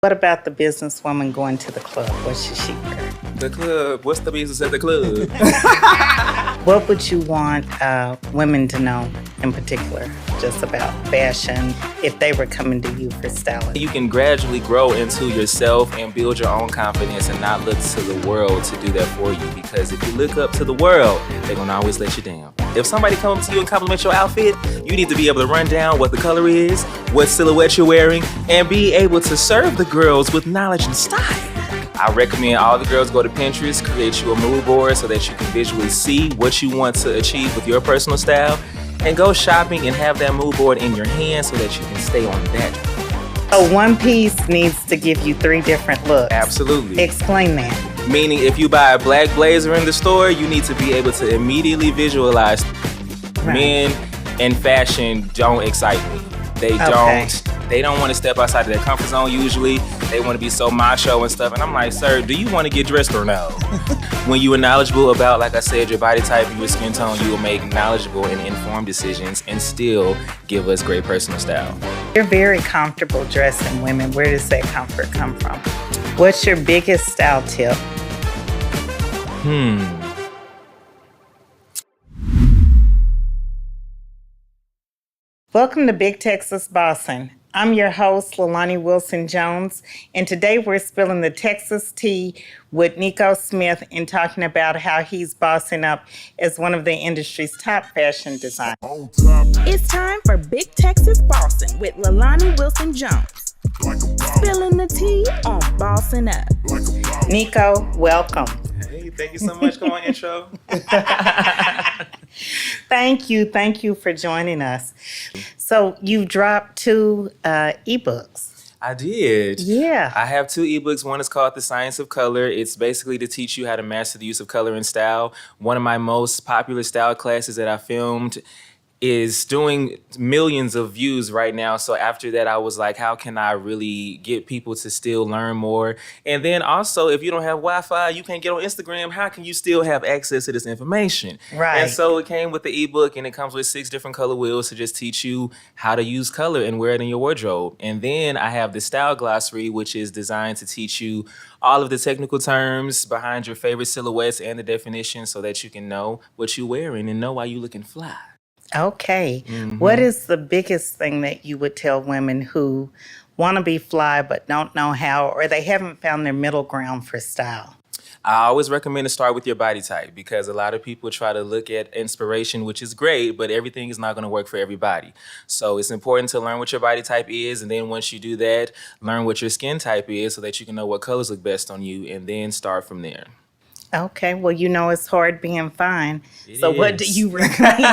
What about the businesswoman going to the club? What should she wear? The club. What's the business at the club? What would you want women to know in particular just about fashion if they were coming to you for styling? You can gradually grow into yourself and build your own confidence and not look to the world to do that for you. Because if you look up to the world, they're going to always let you down. If somebody comes to you and compliments your outfit, you need to be able to run down what the color is, what silhouette you're wearing, and be able to serve the girls with knowledge and style. I recommend all the girls go to Pinterest, create you a mood board so that you can visually see what you want to achieve with your personal style, and go shopping and have that mood board in your hand so that you can stay on that. So one piece needs to give you 3 different looks. Absolutely. Explain that. Meaning if you buy a black blazer in the store, you need to be able to immediately visualize. Right. Men and fashion don't excite me. They don't want to step outside of their comfort zone usually. They want to be so macho and stuff. And I'm like, sir, do you want to get dressed or no? When you are knowledgeable about, like I said, your body type and your skin tone, you will make knowledgeable and informed decisions and still give us great personal style. You're very comfortable dressing women. Where does that comfort come from? What's your biggest style tip? Welcome to Big Texas Bossing. I'm your host, Leilani Wilson-Jones, and today we're spilling the Texas tea with Nikko Smith and talking about how he's bossing up as one of the industry's top fashion designers. It's time for Big Texas Bossing with Leilani Wilson-Jones. Spilling the tea on Bossing Up. Nikko, welcome. Hey, thank you so much for my intro. Thank you for joining us. So you dropped 2 ebooks. I did. Yeah. I have 2 ebooks. One is called The Science of Color. It's basically to teach you how to master the use of color and style. One of my most popular style classes that I filmed is doing millions of views right now. So after that, I was like, how can I really get people to still learn more? And then also, if you don't have Wi-Fi, you can't get on Instagram, how can you still have access to this information? Right. And so it came with the ebook, and it comes with 6 different color wheels to just teach you how to use color and wear it in your wardrobe. And then I have the style glossary, which is designed to teach you all of the technical terms behind your favorite silhouettes and the definitions so that you can know what you're wearing and know why you're looking fly. Okay. What is the biggest thing that you would tell women who want to be fly but don't know how, or they haven't found their middle ground for style? I always recommend to start with your body type because a lot of people try to look at inspiration, which is great, but everything is not going to work for everybody. So it's important to learn what your body type is, and then once you do that, learn what your skin type is so that you can know what colors look best on you, and then start from there. Okay, well, you know it's hard being fine. It What do is. you recommend?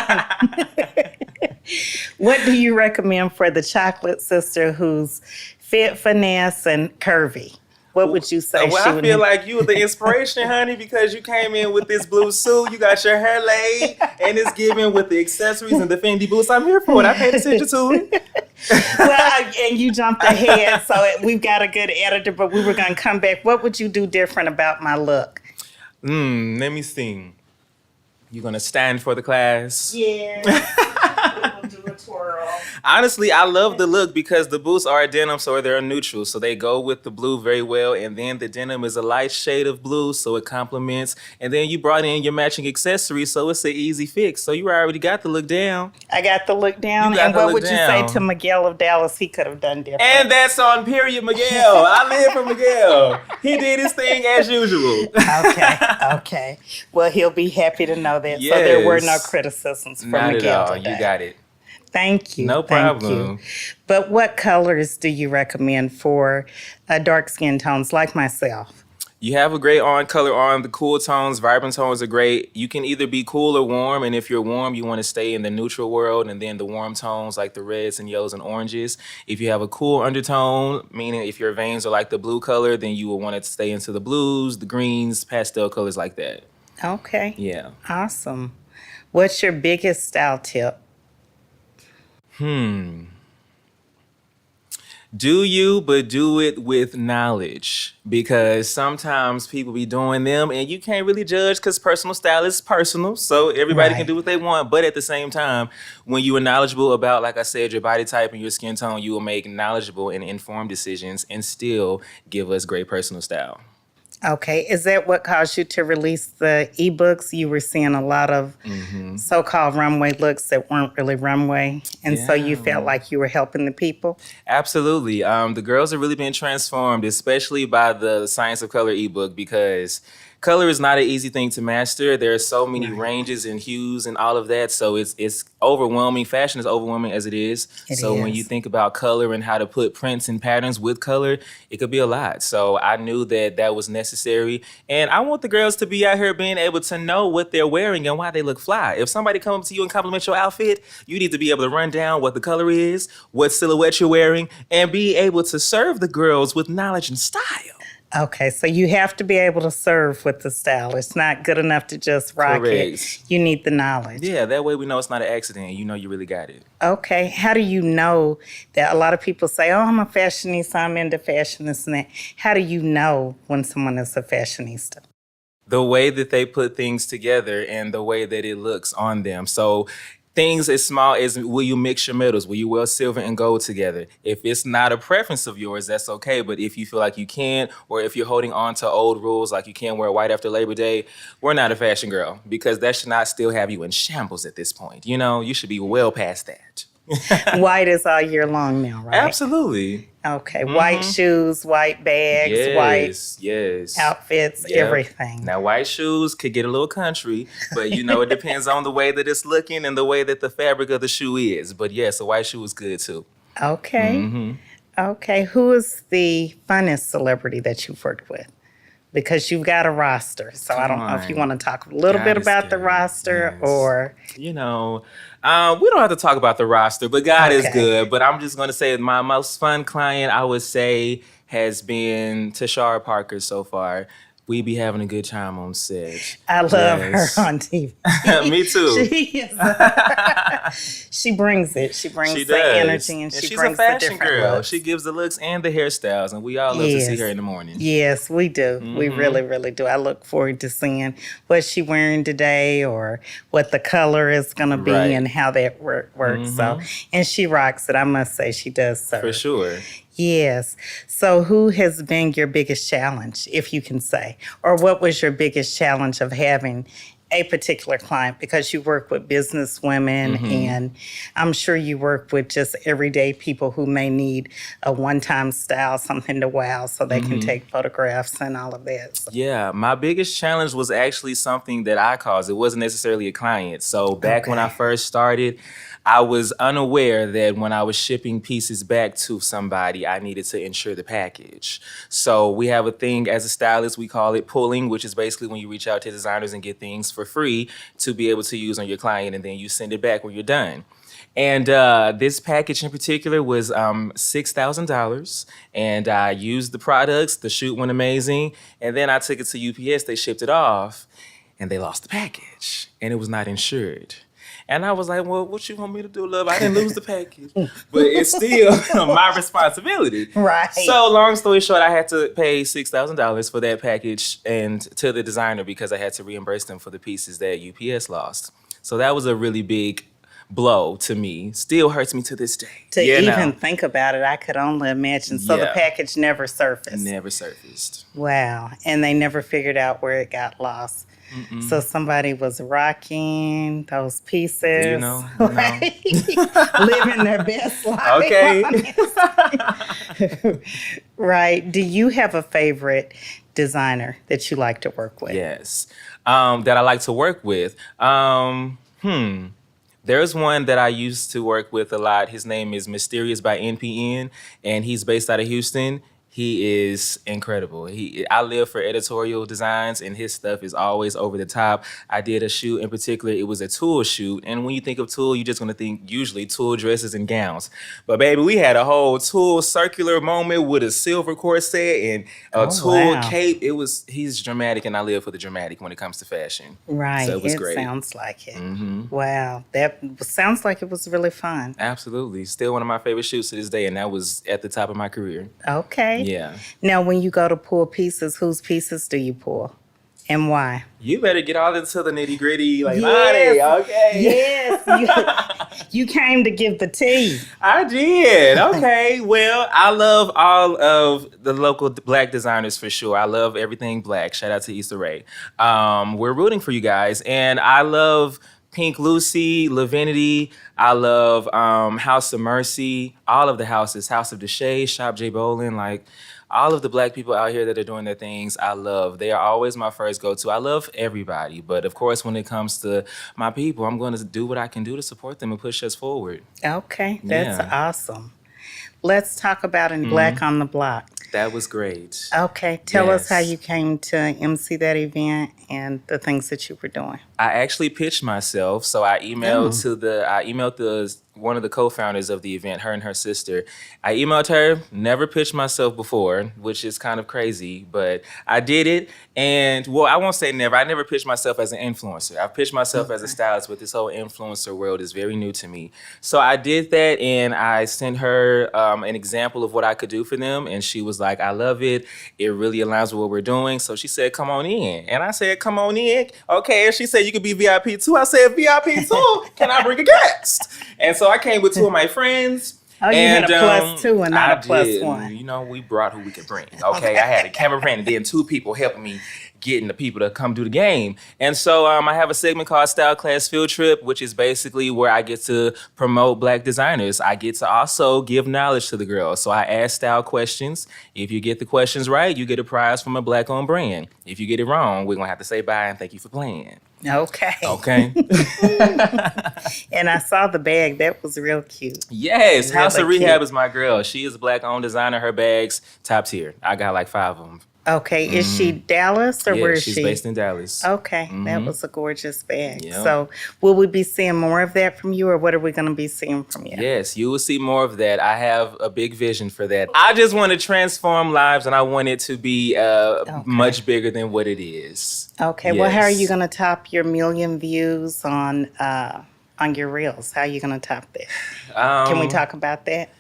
What do you recommend for the chocolate sister who's fit, finesse, and curvy? What would you say? Well, I feel like you were the inspiration, honey, because you came in with this blue suit, you got your hair laid, and it's given with the accessories and the Fendi boots. I'm here for it. I paid attention to it. Well, and you jumped ahead, so we've got a good editor, but we were going to come back. What would you do different about my look? Let me see. You gonna stand for the class? Yeah. We'll do a twirl. Honestly, I love the look because the boots are denim, so they're neutral. So they go with the blue very well. And then the denim is a light shade of blue, so it complements. And then you brought in your matching accessories, so it's an easy fix. So you already got the look down. I got the look down. You got And the what look would you down. say to Miguel of Dallas he could have done different? And that's on period, Miguel. I live for Miguel. He did his thing as usual. Okay. Well, he'll be happy to know that. So there were no Yes. criticisms from Not Miguel at all. today. You got it. Thank you. No Thank problem. you. But what colors do you recommend for dark skin tones like myself? You have a great color on. The cool tones, vibrant tones are great. You can either be cool or warm, and if you're warm, you want to stay in the neutral world, and then the warm tones like the reds and yellows and oranges. If you have a cool undertone, meaning if your veins are like the blue color, then you will want to stay into the blues, the greens, pastel colors like that. Okay. Yeah. Awesome. What's your biggest style tip? Do you, but do it with knowledge, because sometimes people be doing them and you can't really judge because personal style is personal. So everybody can Right. do what they want. But at the same time, when you are knowledgeable about, like I said, your body type and your skin tone, you will make knowledgeable and informed decisions and still give us great personal style. Okay. Is that what caused you to release the ebooks? You were seeing a lot of so-called runway looks that weren't really runway. And so you felt like you were helping the people? Absolutely. The girls have really been transformed, especially by the Science of Color ebook, because color is not an easy thing to master. There are so many ranges and hues and all of that. So it's overwhelming. Fashion is overwhelming as it is. When you think about color and how to put prints and patterns with color, it could be a lot. So I knew that was necessary. And I want the girls to be out here being able to know what they're wearing and why they look fly. If somebody comes up to you and compliment your outfit, you need to be able to run down what the color is, what silhouette you're wearing, and be able to serve the girls with knowledge and style. Okay, so you have to be able to serve with the style. It's not good enough to just rock it. You need the knowledge. Yeah, that way we know it's not an accident. You know you really got it. Okay, how do you know that? A lot of people say, oh, I'm a fashionista, I'm into fashion, this and that. How do you know when someone is a fashionista? The way that they put things together and the way that it looks on them. So things as small as, will you mix your metals? Will you wear silver and gold together? If it's not a preference of yours, that's okay. But if you feel like you can't, or if you're holding on to old rules, like you can't wear white after Labor Day, we're not a fashion girl, because that should not still have you in shambles at this point. You know, you should be well past that. White is all year long now, right? Absolutely. Okay, white shoes, white bags, white outfits, everything. Now, white shoes could get a little country, but you know, it depends on the way that it's looking and the way that the fabric of the shoe is. But yes, a white shoe is good too. Okay. Okay, who is the funnest celebrity that you've worked with? Because you've got a roster, so I don't know if you want to talk a little bit about the roster or... You know, we don't have to talk about the roster, but God is good. But I'm just going to say my most fun client, I would say, has been Tashara Parker so far. We be having a good time on set. I love her on TV. Me too. She brings it. She brings the energy, and she's brings a fashion the different girl. looks. She gives the looks and the hairstyles, and we all love to see her in the morning. Yes, we do. We really, really do. I look forward to seeing what she's wearing today, or what the color is going to be, and how that works. So, and she rocks it. I must say, she does serve. For sure. Yes. So who has been your biggest challenge, if you can say? Or what was your biggest challenge of having a particular client? Because you work with business women, and I'm sure you work with just everyday people who may need a one-time style, something to wow, so they can take photographs and all of that. So. Yeah, my biggest challenge was actually something that I caused. It wasn't necessarily a client. So back when I first started, I was unaware that when I was shipping pieces back to somebody, I needed to insure the package. So we have a thing as a stylist, we call it pulling, which is basically when you reach out to designers and get things for free to be able to use on your client, and then you send it back when you're done. And this package in particular was $6,000, and I used the products. The shoot went amazing, and then I took it to UPS. They shipped it off, and they lost the package, and it was not insured. And I was like, well, what you want me to do, love? I didn't lose the package, but it's still my responsibility. Right. So long story short, I had to pay $6,000 for that package and to the designer, because I had to reimburse them for the pieces that UPS lost. So that was a really big blow to me. Still hurts me to this day. To even think about it, I could only imagine. So the package never surfaced. Never surfaced. Wow. And they never figured out where it got lost. So somebody was rocking those pieces. You know. Right? Living their best life. Okay. Right. Do you have a favorite designer that you like to work with? Yes. That I like to work with. There's one that I used to work with a lot. His name is Mysterious by NPN, and he's based out of Houston. He is incredible. I live for editorial designs, and his stuff is always over the top. I did a shoot in particular. It was a tulle shoot, and when you think of tulle, you're just gonna think usually tulle dresses and gowns. But baby, we had a whole tulle circular moment with a silver corset and a tulle cape. He's dramatic, and I live for the dramatic when it comes to fashion. Right. So it was great. Sounds like it. Wow. That sounds like it was really fun. Absolutely. Still one of my favorite shoots to this day, and that was at the top of my career. Okay. Yeah. Now, when you go to pull pieces, whose pieces do you pull and why? You better get all into the nitty gritty, like, Yes. Lonnie, okay? Yes. You came to give the tea. I did. Okay. Well, I love all of the local Black designers for sure. I love everything Black. Shout out to Issa Rae. We're rooting for you guys. And I love Pink Lucy, Lavinity. I love House of Mercy, all of the houses, House of Deshay, Shop J Bolin, like all of the Black people out here that are doing their things, I love. They are always my first go-to. I love everybody. But of course, when it comes to my people, I'm going to do what I can do to support them and push us forward. Okay, that's awesome. Let's talk about in Black on the Block. That was great. Okay, tell us how you came to MC that event and the things that you were doing. I actually pitched myself, so I emailed one of the co-founders of the event, her and her sister. I emailed her, never pitched myself before, which is kind of crazy, but I did it. And well, I won't say never. I never pitched myself as an influencer. I've pitched myself as a stylist, but this whole influencer world is very new to me. So I did that, and I sent her an example of what I could do for them, and she was like, I love it. It really aligns with what we're doing. So she said, come on in. And I said, come on in. Okay. And she said, you could be VIP too. I said, VIP too? Can I bring a guest? And so I came with two of my friends. Oh, you had a plus two and not a plus one. You know, we brought who we could bring. Okay. I had a cameraman and then two people helping me getting the people to come do the game. And so I have a segment called Style Class Field Trip, which is basically where I get to promote Black designers. I get to also give knowledge to the girls. So I ask style questions. If you get the questions right, you get a prize from a Black-owned brand. If you get it wrong, we're going to have to say bye and thank you for playing. Okay. Okay. And I saw the bag. That was real cute. Yes. Really House of Rehab cute. is my girl. She is a Black-owned designer. Her bags, top tier. I got like 5 of them. Okay. Is she Dallas or where is she's she? based in Dallas. Okay. That was a gorgeous bag. Yeah. So will we be seeing more of that from you or what are we going to be seeing from you? Yes, you will see more of that. I have a big vision for that. I just want to transform lives, and I want it to be much bigger than what it is. Okay. Yes. Well, how are you going to top your 1 million views on your reels? How are you going to top that? Can we talk about that?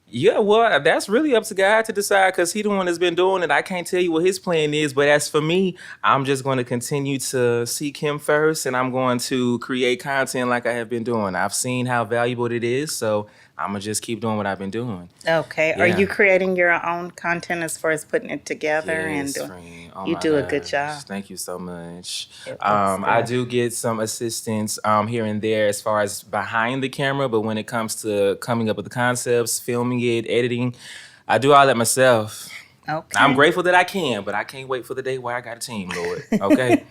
Yeah, well, that's really up to God to decide because He's the one that's been doing it. I can't tell you what His plan is, but as for me, I'm just going to continue to seek Him first, and I'm going to create content like I have been doing. I've seen how valuable it is, so I'm going to just keep doing what I've been doing. Okay. Yeah. Are you creating your own content as far as putting it together? Yes, and friend. Oh you my do a gosh. good job. Thank you so much. It looks I good. do get some assistance here and there as far as behind the camera, but when it comes to coming up with the concepts, filming it, editing, I do all that myself. Okay. I'm grateful that I can, but I can't wait for the day where I got a team, Lord. Okay?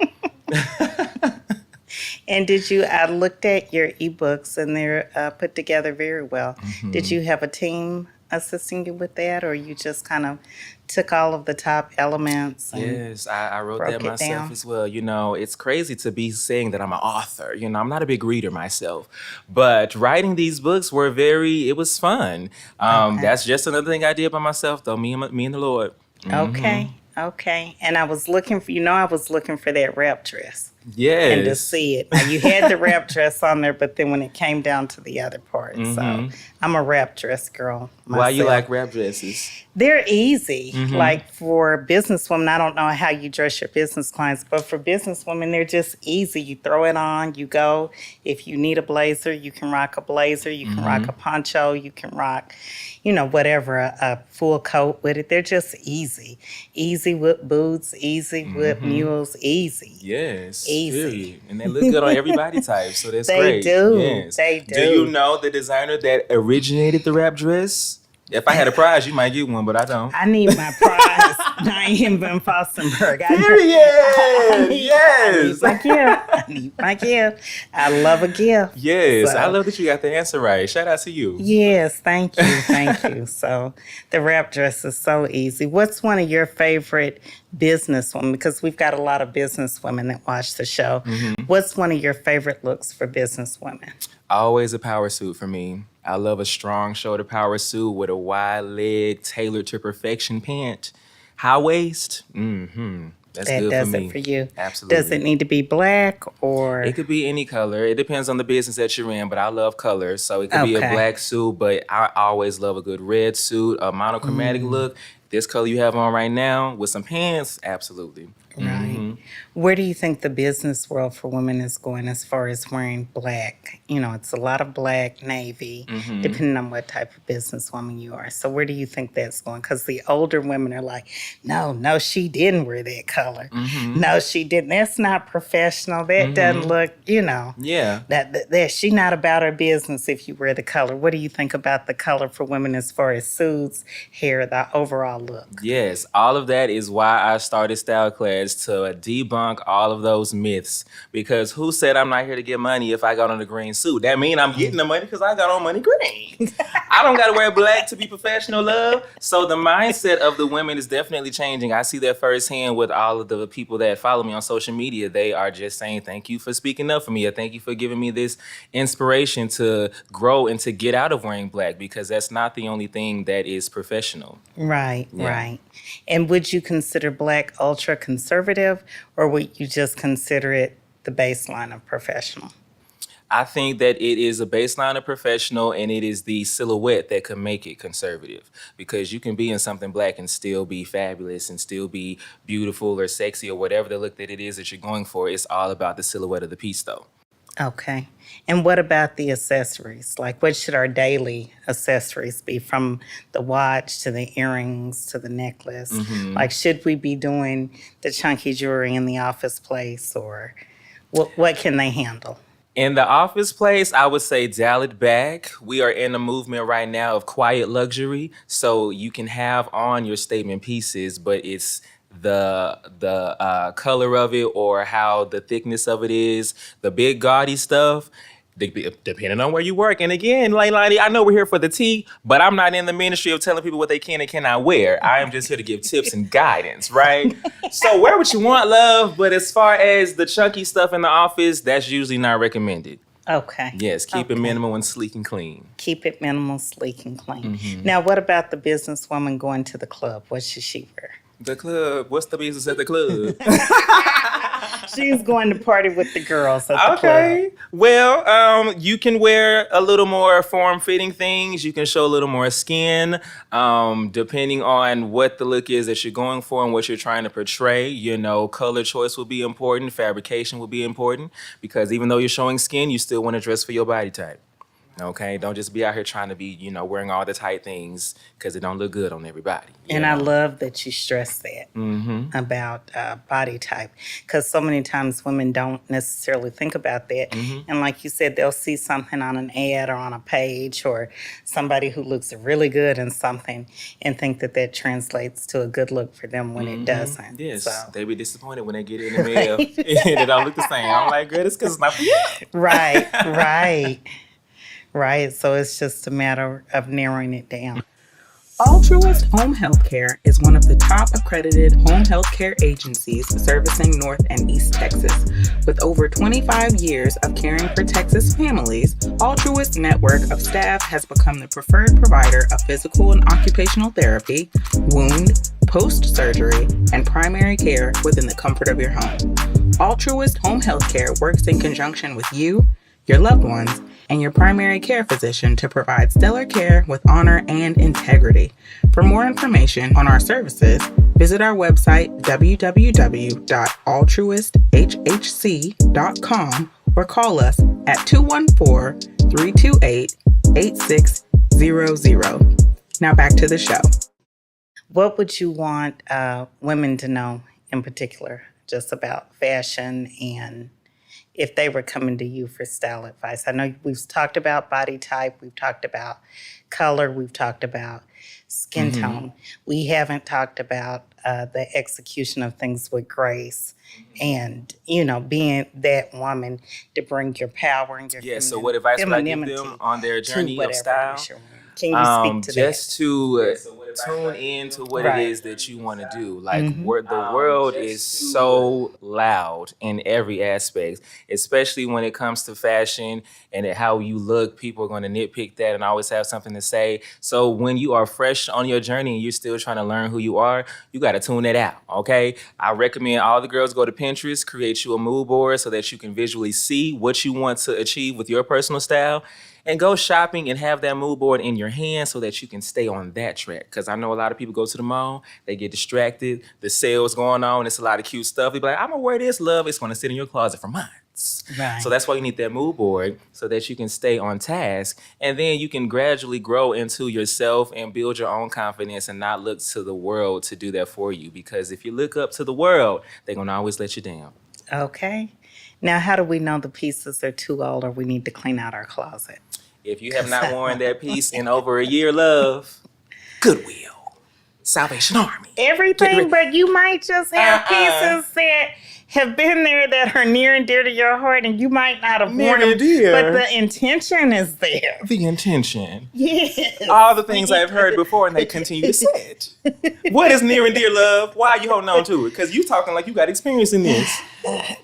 And did you, I looked at your ebooks and they're put together very well. Mm-hmm. Did you have a team assisting you with that or you just kind of took all of the top elements? And Yes, I wrote broke that it myself down? as well. You know, it's crazy to be saying that I'm an author. You know, I'm not a big reader myself, but writing these books it was fun. That's just another thing I did by myself, though, me and the Lord. Okay. Okay. And I was looking for, that wrap dress. Yes. And to see it. Now, you had the wrap dress on there, but then when it came down to the other part. So I'm a wrap dress girl myself. Why you like wrap dresses? They're easy. Like for businesswomen, I don't know how you dress your business clients, but for businesswomen, they're just easy. You throw it on, you go. If you need a blazer, you can rock a blazer. You can rock a poncho. You can rock, whatever, a full coat with it. They're just easy. Easy with boots, easy with mules, easy. Yes. Easy. Period. And they look good on everybody type, so that's They great. do. Yes. They do. Do you know the designer that originated the wrap dress? If I had a prize, you might get one, but I don't. I need my prize. I ain't even been Fostenberg. Period. Yes. I need my gift. I love a gift. Yes. So, I love that you got the answer right. Shout out to you. yes, thank you. Thank you. So the wrap dress is so easy. What's one of your favorite businesswomen? Because we've got a lot of businesswomen that watch the show. What's one of your favorite looks for businesswomen? Always a power suit for me. I love a strong shoulder power suit with a wide leg, tailored to perfection pant. High waist. That's That good does for me. it for you. Absolutely. Does it need to be black or? It could be any color. It depends on the business that you're in, but I love colors. So it could be a Okay. black suit, but I always love a good red suit, a monochromatic look. This color you have on right now with some pants, absolutely. Right. Where do you think the business world for women is going as far as wearing black? You know, it's a lot of black, navy, depending on what type of businesswoman you are. So where do you think that's going? Because the older women are like, no, she didn't wear that color. No, she didn't. That's not professional. That doesn't look, Yeah. that she not about her business if you wear the color. What do you think about the color for women as far as suits, hair, the overall look? Yes, all of that is why I started Style Class, to debunk all of those myths. Because who said I'm not here to get money if I got on a green suit? That means I'm getting the money because I got on money green. I don't got to wear black to be professional, love. So the mindset of the women is definitely changing. I see that firsthand with all of the people that follow me on social media. They are just saying, thank you for speaking up for me. Or thank you for giving me this inspiration to grow and to get out of wearing black, because that's not the only thing that is professional. Right, right. And would you consider black ultra conservative, or would you just consider it the baseline of professional? I think that it is a baseline of professional, and it is the silhouette that can make it conservative, because you can be in something black and still be fabulous and still be beautiful or sexy or whatever the look that it is that you're going for. It's all about the silhouette of the piece, though. Okay. And what about the accessories? Like, what should our daily accessories be, from the watch to the earrings to the necklace? Like, should we be doing the chunky jewelry in the office place, or what can they handle? In the office place, I would say dial it back. We are in a movement right now of quiet luxury. So you can have on your statement pieces, but it's the color of it or how the thickness of it is, the big gaudy stuff, depending on where you work. And again, Leilani, I know we're here for the tea, but I'm not in the ministry of telling people what they can and cannot wear. I am just here to give tips and guidance, right? So wear what you want, love, but as far as the chunky stuff in the office, that's usually not recommended. Okay. Yes, keep it minimal and sleek and clean. Keep it minimal, sleek, and clean. Now, what about the businesswoman going to the club? What should she wear? The club. What's the business at the club? She's going to party with the girls at the Okay. club. Well, you can wear a little more form-fitting things. You can show a little more skin, depending on what the look is that you're going for and what you're trying to portray. You know, color choice will be important. Fabrication will be important, because even though you're showing skin, you still want to dress for your body type. Okay, don't just be out here trying to be, wearing all the tight things, because it don't look good on everybody. And I love that you stress that about body type, because so many times women don't necessarily think about that. And like you said, they'll see something on an ad or on a page, or somebody who looks really good in something, and think that that translates to a good look for them when it doesn't. Yes, So. they be disappointed when they get it in the mail and it don't look the same. I'm like, girl, it's because it's not for you. Right. So it's just a matter of narrowing it down. Altruist Home Healthcare is one of the top accredited home healthcare agencies servicing North and East Texas. With over 25 years of caring for Texas families, Altruist's network of staff has become the preferred provider of physical and occupational therapy, wound, post-surgery, and primary care within the comfort of your home. Altruist Home Healthcare works in conjunction with you, your loved ones, and your primary care physician to provide stellar care with honor and integrity. For more information on our services, visit our website www.altruisthhc.com or call us at 214-328-8600. Now back to the show. What would you want women to know in particular, just about fashion and if they were coming to you for style advice? I know we've talked about body type, we've talked about color, we've talked about skin tone. We haven't talked about the execution of things with grace and, being that woman to bring your power and your Yeah, so what advice would I give them on their journey of style? Can you speak to Just to tune in to what it is that you want to do. Like, the world is so loud in every aspect, especially when it comes to fashion and how you look. People are going to nitpick that and always have something to say. So when you are fresh on your journey and you're still trying to learn who you are, you got to tune that out, okay? I recommend all the girls go to Pinterest, create you a mood board so that you can visually see what you want to achieve with your personal style. And go shopping and have that mood board in your hand so that you can stay on that track. Because I know a lot of people go to the mall, they get distracted, the sales going on, it's a lot of cute stuff. They be like, I'm gonna wear this, love. It's gonna sit in your closet for months. Right. So that's why you need that mood board so that you can stay on task. And then you can gradually grow into yourself and build your own confidence and not look to the world to do that for you. Because if you look up to the world, they're gonna always let you down. Okay. Now, how do we know the pieces are too old or we need to clean out our closet? If you have not worn that piece in over a year, love, Goodwill, Salvation Army. Everything, but you might just have pieces that have been there that are near and dear to your heart, and you might not have worn them, but the intention is there. The intention. Yes. All the things I've heard before, and they continue to say it. What is near and dear, love? Why are you holding on to it? Because you talking like you got experience in this.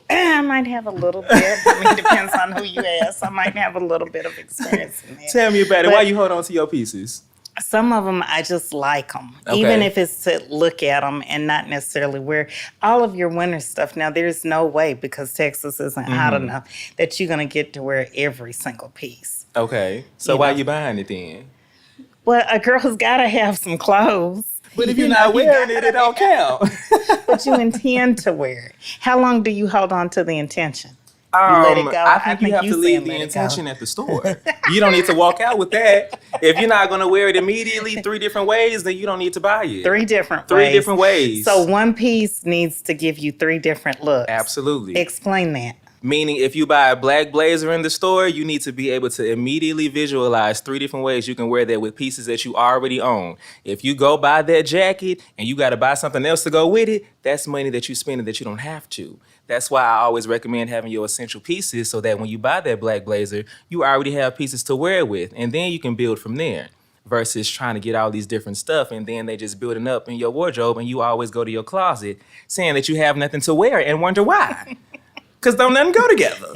I might have a little bit. It depends on who you ask. I might have a little bit of experience in that. Tell me about it. Why you hold on to your pieces? Some of them, I just like them, even if it's to look at them and not necessarily wear all of your winter stuff. Now, there's no way, because Texas isn't hot enough, that you're going to get to wear every single piece. Okay. So why you buying it then? Well, a girl's got to have some clothes. But if you're not wearing it, it don't count. But you intend to wear it. How long do you hold on to the intention? You let it go? I think you have to leave the intention at the store. You don't need to walk out with that. If you're not going to wear it immediately 3 different ways, then you don't need to buy it. 3 different ways. 3 different ways. So one piece needs to give you 3 different looks. Absolutely. Explain that. Meaning, if you buy a black blazer in the store, you need to be able to immediately visualize 3 different ways you can wear that with pieces that you already own. If you go buy that jacket and you got to buy something else to go with it, that's money that you spending that you don't have to. That's why I always recommend having your essential pieces so that when you buy that black blazer, you already have pieces to wear it with, and then you can build from there. Versus trying to get all these different stuff and then they just building up in your wardrobe and you always go to your closet saying that you have nothing to wear and wonder why. Because don't nothing go together.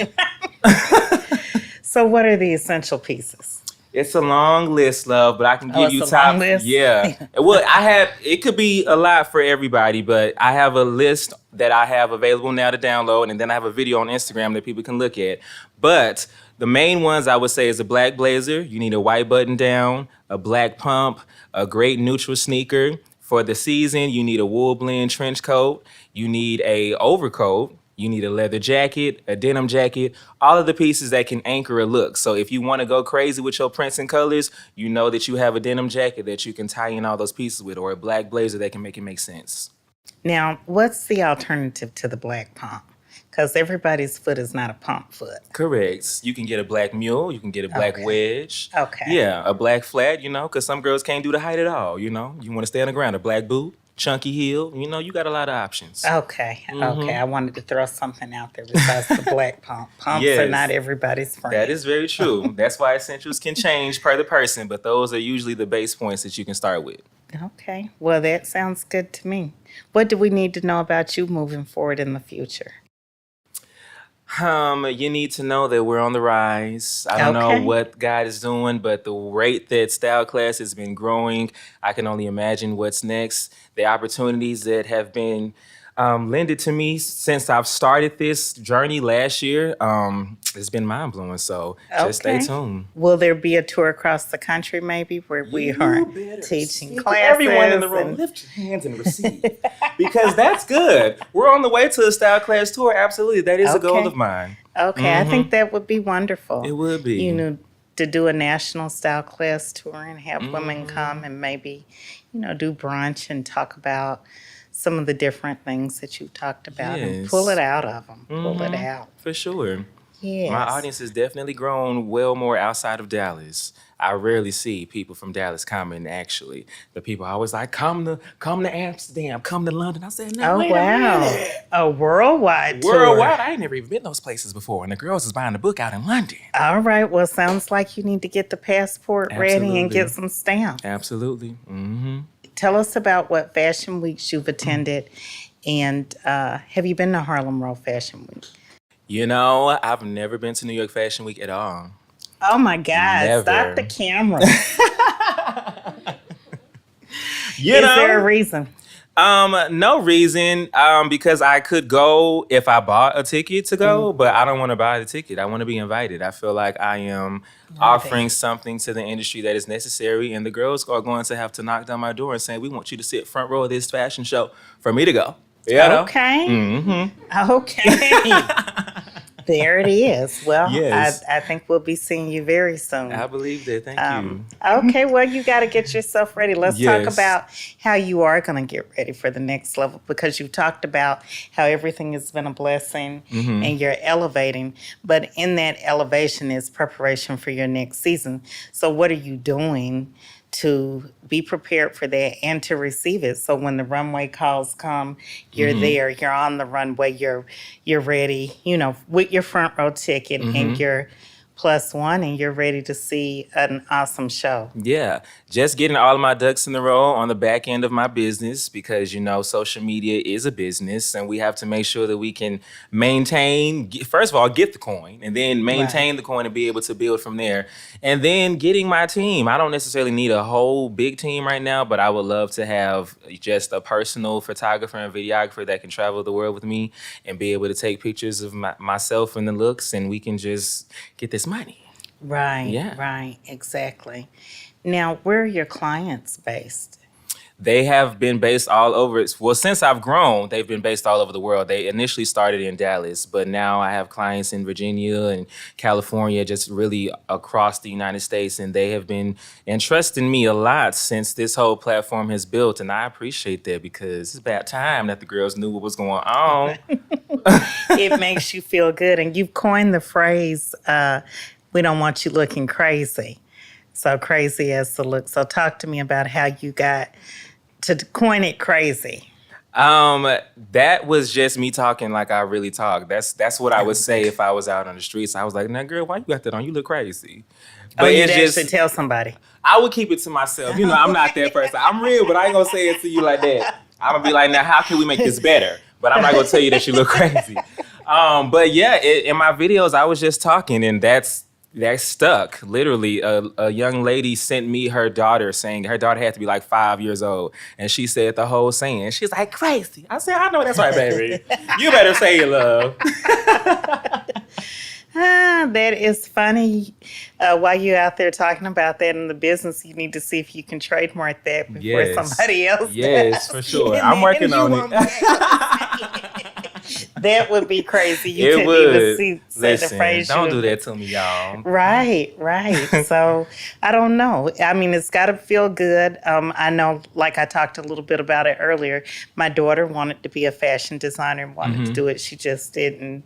So what are the essential pieces? It's a long list, love, but I can give you a top. Long list? Yeah. Well, it could be a lot for everybody, but I have a list that I have available now to download, and then I have a video on Instagram that people can look at. But the main ones I would say is a black blazer. You need a white button down, a black pump, a great neutral sneaker. For the season, you need a wool blend trench coat. You need a overcoat. You need a leather jacket, a denim jacket, all of the pieces that can anchor a look. So if you want to go crazy with your prints and colors, you know that you have a denim jacket that you can tie in all those pieces with, or a black blazer that can make it make sense. Now, what's the alternative to the black pump? Because everybody's foot is not a pump foot. Correct. You can get a black mule. You can get a black wedge. Okay. Yeah, a black flat, because some girls can't do the height at all, You want to stay on the ground. A black boot. Chunky heel, you got a lot of options. Okay. I wanted to throw something out there besides the black pump. Pumps are not everybody's friend. That is very true. That's why essentials can change per the person, but those are usually the base points that you can start with. Okay. Well, that sounds good to me. What do we need to know about you moving forward in the future? You need to know that we're on the rise. I don't know what God is doing, but the rate that style class has been growing, I can only imagine what's next. The opportunities that have been lended to me since I've started this journey last year, it's been mind-blowing. So just stay tuned. Will there be a tour across the country maybe where we are teaching classes? Everyone in the room, lift your hands and receive. Because that's good. We're on the way to a style class tour. Absolutely. That is a goal of mine. Okay. I think that would be wonderful. It would be. To do a national style class tour and have women come and maybe, do brunch and talk about some of the different things that you talked about and pull it out of them. Pull it out. For sure. Yes. My audience has definitely grown well more outside of Dallas. I rarely see people from Dallas commenting, actually. The people are always like, come to Amsterdam, come to London. I said, no, wait a minute. A worldwide tour. Worldwide, I ain't never even been those places before. And the girls is buying a book out in London. All right. Well, sounds like you need to get the passport ready and get some stamps. Absolutely. Mm-hmm. Tell us about what fashion weeks you've attended. And have you been to Harlem World Fashion Week? You know, I've never been to New York Fashion Week at all. Oh, my God. Never. Stop the camera. Is You know? there a reason? No reason. Because I could go if I bought a ticket to go, but I don't want to buy the ticket. I want to be invited. I feel like I am offering something to the industry that is necessary, and the girls are going to have to knock down my door and say, we want you to sit front row of this fashion show for me to go. You know? Okay. Mm-hmm. Okay. There it is. Well, Yes. I think we'll be seeing you very soon. I believe that. Thank you. Okay, well, you got to get yourself ready. Let's talk Yes. about how you are going to get ready for the next level, because you talked about how everything has been a blessing and you're elevating. But in that elevation is preparation for your next season. So what are you doing to be prepared for that and to receive it? So when the runway calls come, you're there, you're on the runway, you're ready, you know, with your front row ticket and your +1, and you're ready to see an awesome show. Yeah, just getting all of my ducks in a row on the back end of my business, because, you know, social media is a business and we have to make sure that we can maintain, first of all, get the coin, and then maintain the coin and be able to build from there. And then getting my team. I don't necessarily need a whole big team right now, but I would love to have just a personal photographer and videographer that can travel the world with me and be able to take pictures of myself and the looks, and we can just get this money. Right, Yeah. right, exactly. Now, where are your clients based? They have been based all over. Well, since I've grown, they've been based all over the world. They initially started in Dallas, but now I have clients in Virginia and California, just really across the United States. And they have been entrusting me a lot since this whole platform has built. And I appreciate that, because it's about time that the girls knew what was going on. It makes you feel good. And you've coined the phrase, we don't want you looking crazy. So crazy as to look. So talk to me about how you got to coin it crazy. That was just me talking like I really talk. That's what I would say if I was out on the streets. I was like, "Nah, girl, why you got that on? You look crazy." But You'd it's actually tell somebody. I would keep it to myself. You know, I'm not that person. I'm real, but I ain't gonna say it to you like that. I'm gonna be like, now, how can we make this better? But I'm not gonna tell you that you look crazy. But yeah, in my videos, I was just talking, and that stuck. Literally, a young lady sent me her daughter, saying her daughter had to be like 5 years old, and she said the whole saying. She's like, crazy. I said, I know that's right, baby. You better say it, love. That is funny. While you're out there talking about that in the business, you need to see if you can trademark that before somebody else Yes, does. for sure. I'm working on it. That would be crazy. You It couldn't would. even say the phrase. Don't do that to me, y'all. Right. So I don't know. I mean, it's got to feel good. I know, like I talked a little bit about it earlier, my daughter wanted to be a fashion designer and wanted to do it. She just didn't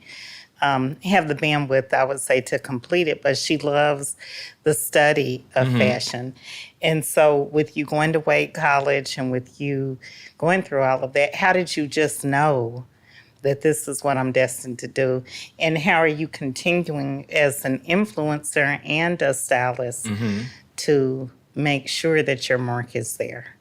have the bandwidth, I would say, to complete it, but she loves the study of fashion. And so with you going to Wade College and with you going through all of that, how did you just know that this is what I'm destined to do? And how are you continuing as an influencer and a stylist to make sure that your mark is there?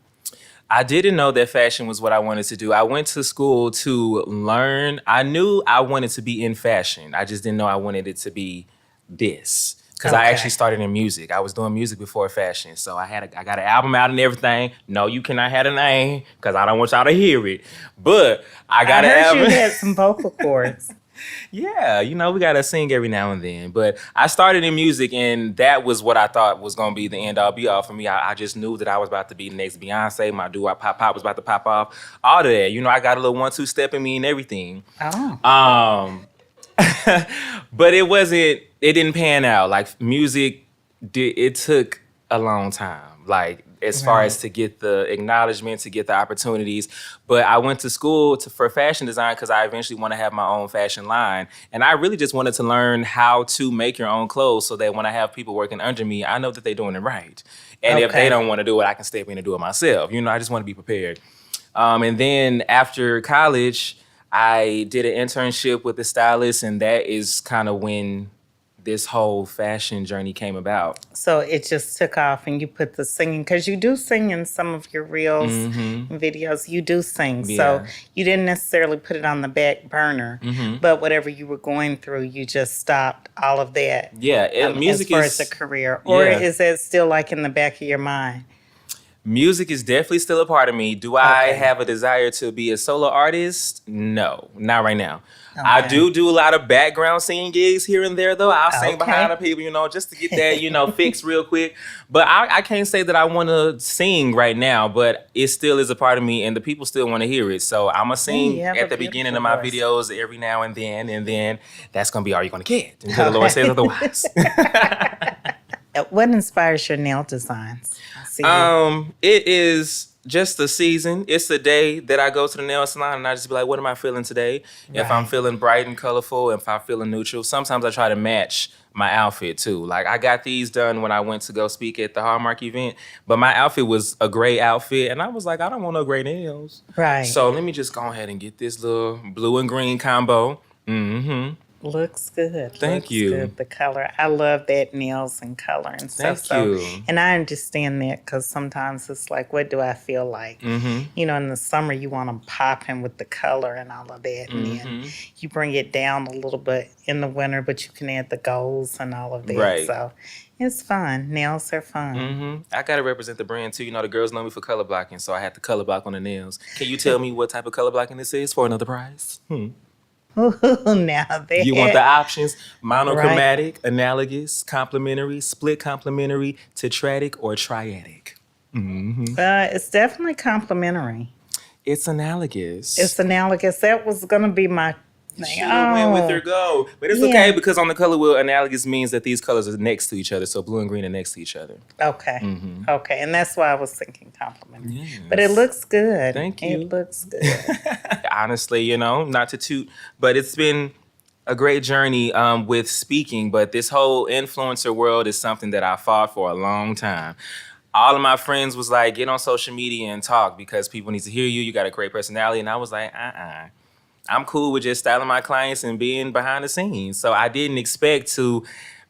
I didn't know that fashion was what I wanted to do. I went to school to learn. I knew I wanted to be in fashion. I just didn't know I wanted it to be this. Because I actually started in music. I was doing music before fashion. So I got an album out and everything. No, you cannot have a name, because I don't want y'all to hear it. But I got an album. You had some vocal cords. Yeah, you know, we got to sing every now and then. But I started in music, and that was what I thought was going to be the end-all, be-all for me. I just knew that I was about to be the next Beyonce. My do-wop pop was about to pop off. All of that. You know, I got a little 1-2 step in me and everything. But it didn't pan out. Like, music, it took a long time. Like, as far as to get the acknowledgement, to get the opportunities. But I went to school for fashion design because I eventually want to have my own fashion line. And I really just wanted to learn how to make your own clothes so that when I have people working under me, I know that they're doing it right. And if they don't want to do it, I can step in and do it myself. You know, I just want to be prepared. And then after college, I did an internship with the Stylist, and that is kind of when this whole fashion journey came about. So it just took off and you put the singing, because you do sing in some of your reels and videos. You do sing. Yeah. So you didn't necessarily put it on the back burner, but whatever you were going through, you just stopped all of that. Yeah, music as far is as a career. Or yeah. is that still like in the back of your mind? Music is definitely still a part of me. Do I have a desire to be a solo artist? No, not right now. I do a lot of background singing gigs here and there, though. I'll sing behind the people, you know, just to get that, you know, fixed real quick. But I can't say that I want to sing right now, but it still is a part of me, and the people still want to hear it. So I'm going to sing at the beginning of my videos every now and then that's going to be all you're going to get until the Lord says otherwise. What inspires your nail designs? It is just a season. It's a day that I go to the nail salon and I just be like, what am I feeling today? If I'm feeling bright and colorful, if I'm feeling neutral, sometimes I try to match my outfit too. Like I got these done when I went to go speak at the Hallmark event, but my outfit was a gray outfit and I was like, I don't want no gray nails. Right. So let me just go ahead and get this little blue and green combo. Looks good. Thank you. Good. The color. I love that nails and color and stuff. Thank you. And I understand that because sometimes it's like, what do I feel like? You know, in the summer, you want them popping with the color and all of that. And then you bring it down a little bit in the winter, but you can add the golds and all of that. Right. So it's fun. Nails are fun. I got to represent the brand too. You know, the girls know me for color blocking, so I had to color block on the nails. Can you tell me what type of color blocking this is for another prize? Now that. You want the options: monochromatic, analogous, complementary, split complementary, tetratic, or triadic. It's definitely complimentary. It's analogous. It's analogous. That was going to be my thing. She went with her go. But it's okay because on the color wheel, analogous means that these colors are next to each other. So blue and green are next to each other. Okay. Okay. And that's why I was thinking complimentary. Yes. But it looks good. Thank you. It looks good. Honestly, you know, not to toot, but it's been a great journey with speaking. But this whole influencer world is something that I fought for a long time. All of my friends was like, get on social media and talk because people need to hear you. You got a great personality. And I was like, I'm cool with just styling my clients and being behind the scenes. So I didn't expect to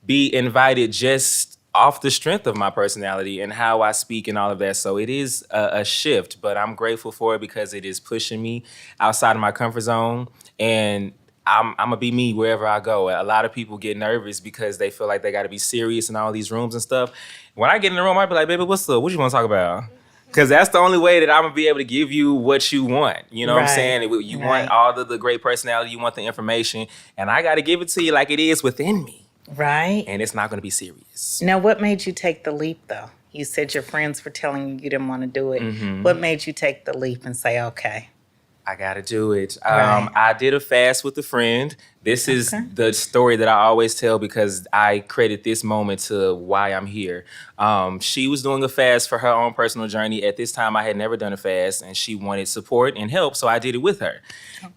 be invited just off the strength of my personality and how I speak and all of that. So it is a shift, but I'm grateful for it because it is pushing me outside of my comfort zone. And I'm going to be me wherever I go. A lot of people get nervous because they feel like they got to be serious in all these rooms and stuff. When I get in the room, I be like, baby, what's up? What you want to talk about? Because that's the only way that I'm going to be able to give you what you want. You know what I'm saying? You want all the great personality. You want the information. And I got to give it to you like it is within me. Right. And it's not going to be serious. Now, what made you take the leap, though? You said your friends were telling you you didn't want to do it. What made you take the leap and say, okay? I got to do it. I did a fast with a friend. This is the story that I always tell because I credit this moment to why I'm here. She was doing a fast for her own personal journey. At this time, I had never done a fast, and she wanted support and help, so I did it with her.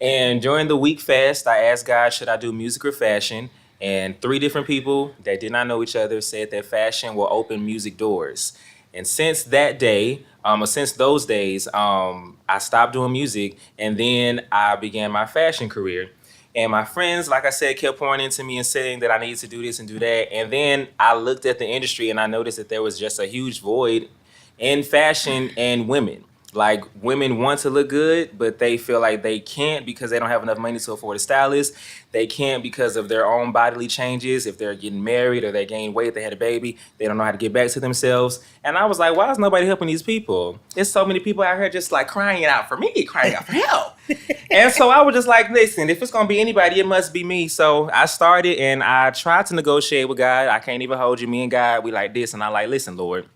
And during the week fast, I asked God, should I do music or fashion? And 3 different people that did not know each other said that fashion will open music doors. And since that day, or since those days, I stopped doing music and then I began my fashion career. And my friends, like I said, kept pouring into me and saying that I needed to do this and do that. And then I looked at the industry and I noticed that there was just a huge void in fashion and women. Like, women want to look good, but they feel like they can't because they don't have enough money to afford a stylist. They can't because of their own bodily changes. If they're getting married or they gain weight, they had a baby, they don't know how to get back to themselves. And I was like, why is nobody helping these people? There's so many people out here just like crying out for me, crying out for help. And so I was just like, listen, if it's going to be anybody, it must be me. So I started and I tried to negotiate with God. I can't even hold you. Me and God, we like this. And I like, listen, Lord,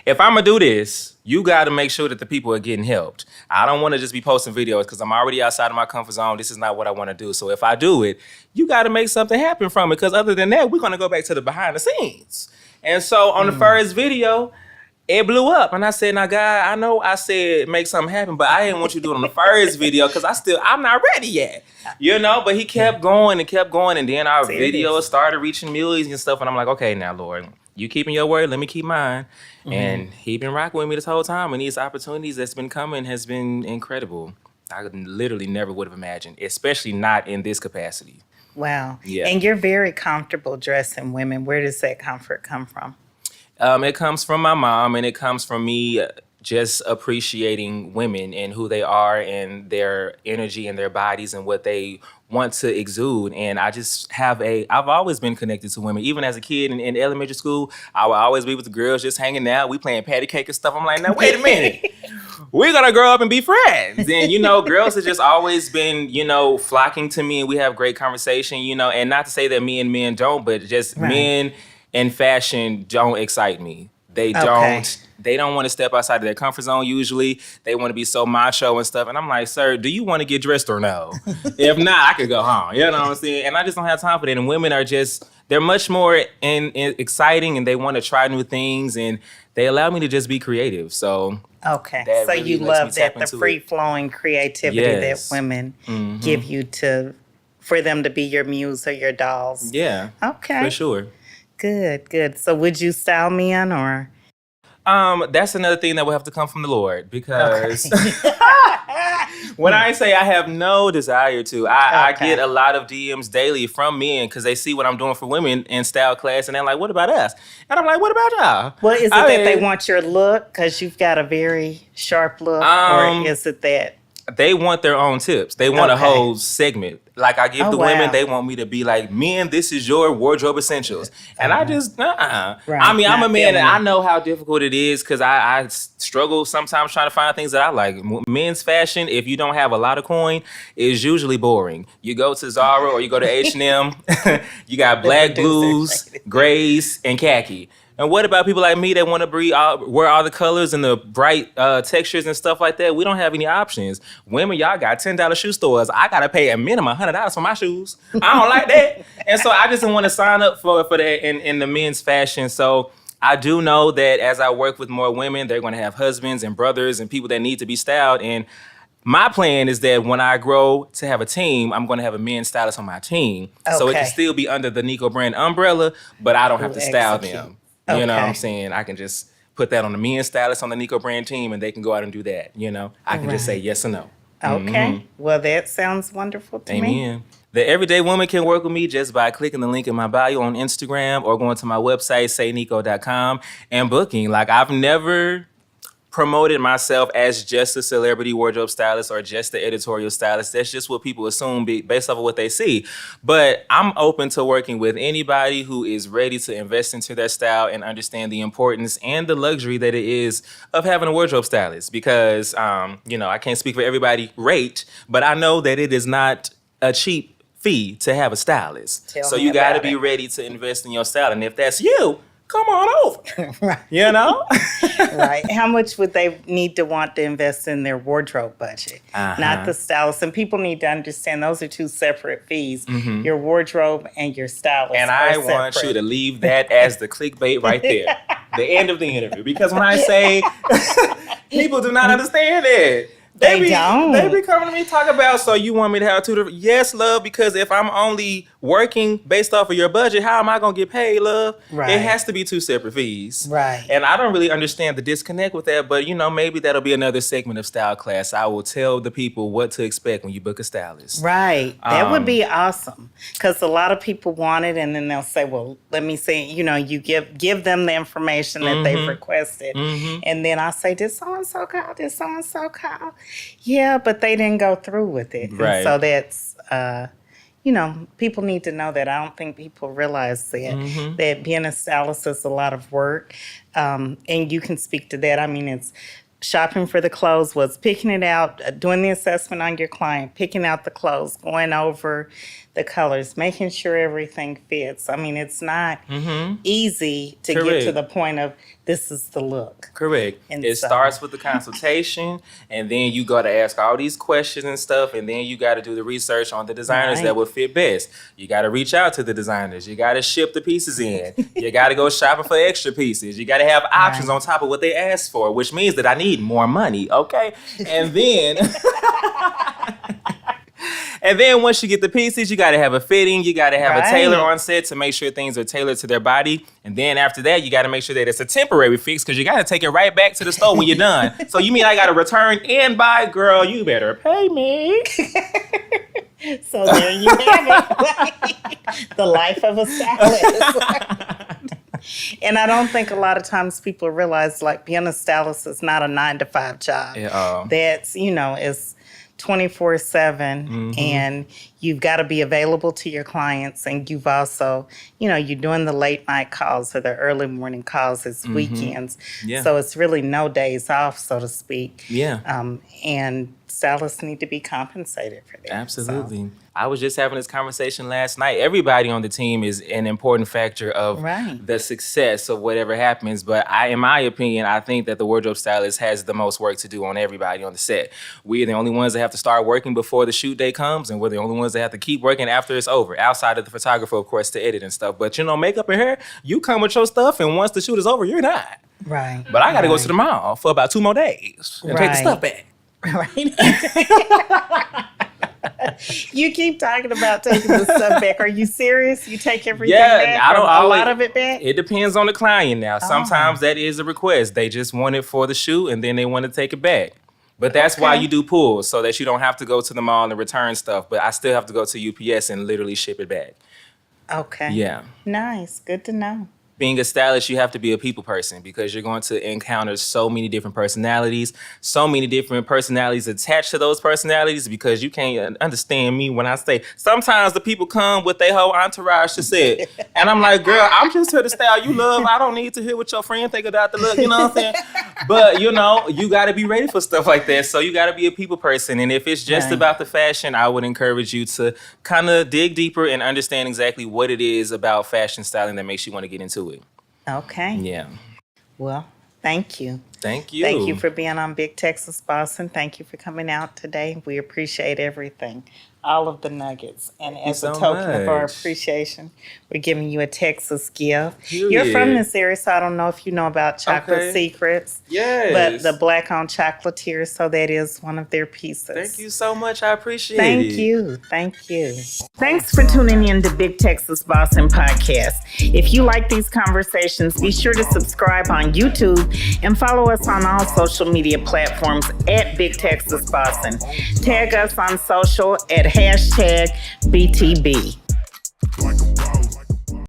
if I'm going to do this, you got to make sure that the people are getting helped. I don't want to just be posting videos because I'm already outside of my comfort zone. This is not what I want to do. So if I do it, you got to make something happen from it because other than that, we're going to go back to the behind the scenes. And so on the first video, it blew up. And I said, now, God, I know I said make something happen, but I didn't want you to do it on the first video because I'm not ready yet. You know, but he kept going and kept going. And then our videos started reaching millions and stuff. And I'm like, okay, now, Lord, you keeping your word, let me keep mine. Mm-hmm. And he been rocking with me this whole time. And these opportunities that's been coming has been incredible. I literally never would have imagined, especially not in this capacity. Wow. Yeah. And you're very comfortable dressing women. Where does that comfort come from? It comes from my mom, and it comes from me just appreciating women and who they are and their energy and their bodies and what they want to exude. And I just I've always been connected to women. Even as a kid in elementary school, I would always be with the girls just hanging out. We playing patty cake and stuff. I'm like, now, wait a minute. We're going to grow up and be friends. And, you know, girls have just always been, you know, flocking to me, and we have great conversation, you know, and not to say that me and men don't, but just men in fashion don't excite me. They don't want to step outside of their comfort zone usually. They want to be so macho and stuff. And I'm like, sir, do you want to get dressed or no? If not, I could go home. You know what I'm saying? And I just don't have time for that. And women are they're much more exciting, and they want to try new things, and they allow me to just be creative. So so really you love that, the free-flowing creativity that women give you for them to be your muse or your dolls. Yeah. Okay. For sure. Good. So would you style men or? That's another thing that will have to come from the Lord, because when I say I have no desire to, I get a lot of DMs daily from men because they see what I'm doing for women in style class, and they're like, what about us? And I'm like, what about y'all? Well, is it that they want your look because you've got a very sharp look, or is it that? They want their own tips. They want a whole segment. Like I give the women, they want me to be like, men, this is your wardrobe essentials. And I just, Right. I mean, I'm a man and I know how difficult it is because I struggle sometimes trying to find things that I like. Men's fashion, if you don't have a lot of coin, is usually boring. You go to Zara or you go to H&M, you got black, blues, grays, and khaki. And what about people like me that want to wear all the colors and the bright textures and stuff like that? We don't have any options. Women, y'all got $10 shoe stores. I got to pay a minimum $100 for my shoes. I don't like that. And so I just didn't want to sign up for that in the men's fashion. So I do know that as I work with more women, they're going to have husbands and brothers and people that need to be styled. And my plan is that when I grow to have a team, I'm going to have a men's stylist on my team. So it can still be under the Nikko brand umbrella, but I don't have to style them. You know what I'm saying? I can just put that on the men's stylist on the Nikko brand team, and they can go out and do that. You know, I can just say yes or no. Okay. Well, that sounds wonderful to me. Amen. The everyday woman can work with me just by clicking the link in my bio on Instagram or going to my website, saynikko.com, and booking. Like, I've never promoted myself as just a celebrity wardrobe stylist or just the editorial stylist. That's just what people assume based off of what they see. But I'm open to working with anybody who is ready to invest into their style and understand the importance and the luxury that it is of having a wardrobe stylist. Because, you know, I can't speak for everybody rate, but I know that it is not a cheap fee to have a stylist. So you got to be ready to invest in your style. And if that's you, come on over. Right. You know? Right. How much would they need to want to invest in their wardrobe budget? Not the stylist. And people need to understand those are two separate fees. Your wardrobe and your stylist. And I want you to leave that as the clickbait right there. The end of the interview. Because when I say people do not understand it. They don't. They be coming to me talking about, so you want me to have two different... Yes, love, because if I'm only working based off of your budget, how am I going to get paid, love? Right. It has to be two separate fees. Right. And I don't really understand the disconnect with that, but, you know, maybe that'll be another segment of style class. I will tell the people what to expect when you book a stylist. Right. That would be awesome, because a lot of people want it, and then they'll say, well, let me see, you know, you give them the information that they've requested, and then I say, did so-and-so call? Did so-and-so call? Yeah, but they didn't go through with it. Right. And so that's, you know, people need to know that. I don't think people realize that, that being a stylist is a lot of work. And you can speak to that. I mean, it's shopping for the clothes, was picking it out, doing the assessment on your client, picking out the clothes, going over the colors, making sure everything fits. I mean, it's not easy to get to the point of this is the look. Correct. And it so- starts with the consultation, and then you got to ask all these questions and stuff, and then you got to do the research on the designers that would fit best. You got to reach out to the designers. You got to ship the pieces in. You got to go shopping for extra pieces. You got to have options on top of what they asked for, which means that I need more money, okay? And then... And then once you get the pieces, you got to have a fitting. You got to have a tailor on set to make sure things are tailored to their body. And then after that, you got to make sure that it's a temporary fix because you got to take it right back to the store when you're done. So you mean I got to return and buy? Girl, you better pay me. So there you have it. The life of a stylist. And I don't think a lot of times people realize like being a stylist is not a 9-to-5 job. That's, it's 24/7 and you've got to be available to your clients, and you've also, you're doing the late night calls or the early morning calls. It's weekends. So it's really no days off, so to speak. And stylists need to be compensated for that. Absolutely. So. I was just having this conversation last night. Everybody on the team is an important factor of the success of whatever happens. But in my opinion, I think that the wardrobe stylist has the most work to do on everybody on the set. We're the only ones that have to start working before the shoot day comes, and we're the only ones that have to keep working after it's over, outside of the photographer, of course, to edit and stuff. But, makeup and hair, you come with your stuff, and once the shoot is over, you're not. Right. But I got to go to the mall for about 2 more days and take the stuff back. You keep talking about taking the stuff back. Are you serious? You take everything back? I don't a lot of it back? It depends on the client now. Sometimes that is a request. They just want it for the shoot and then they want to take it back. But that's why you do pulls, so that you don't have to go to the mall and return stuff. But I still have to go to UPS and literally ship it back. Okay. Yeah. Nice. Good to know. Being a stylist, you have to be a people person because you're going to encounter so many different personalities attached to those personalities, because you can't understand me when I say sometimes the people come with their whole entourage to set. And I'm like, girl, I'm just here to style you love. I don't need to hear what your friend think about the look, you know what I'm saying? But, you got to be ready for stuff like that. So you got to be a people person. And if it's just about the fashion, I would encourage you to kind of dig deeper and understand exactly what it is about fashion styling that makes you want to get into it. Okay. Yeah. Well, thank you. Thank you. Thank you for being on Big Texas Boss, and thank you for coming out today. We appreciate everything, all of the nuggets. And as a token of our appreciation, we're giving you a Texas gift. You're from this area, so I don't know if you know about Chocolate Secrets. Yes. But the Black-owned chocolatier, so that is one of their pieces. Thank you so much. I appreciate it. Thank you. Thank you. Thanks for tuning in to Big Texas Bossin Podcast. If you like these conversations, be sure to subscribe on YouTube and follow us on all social media platforms at Big Texas Bossin. Tag us on social at #BTB.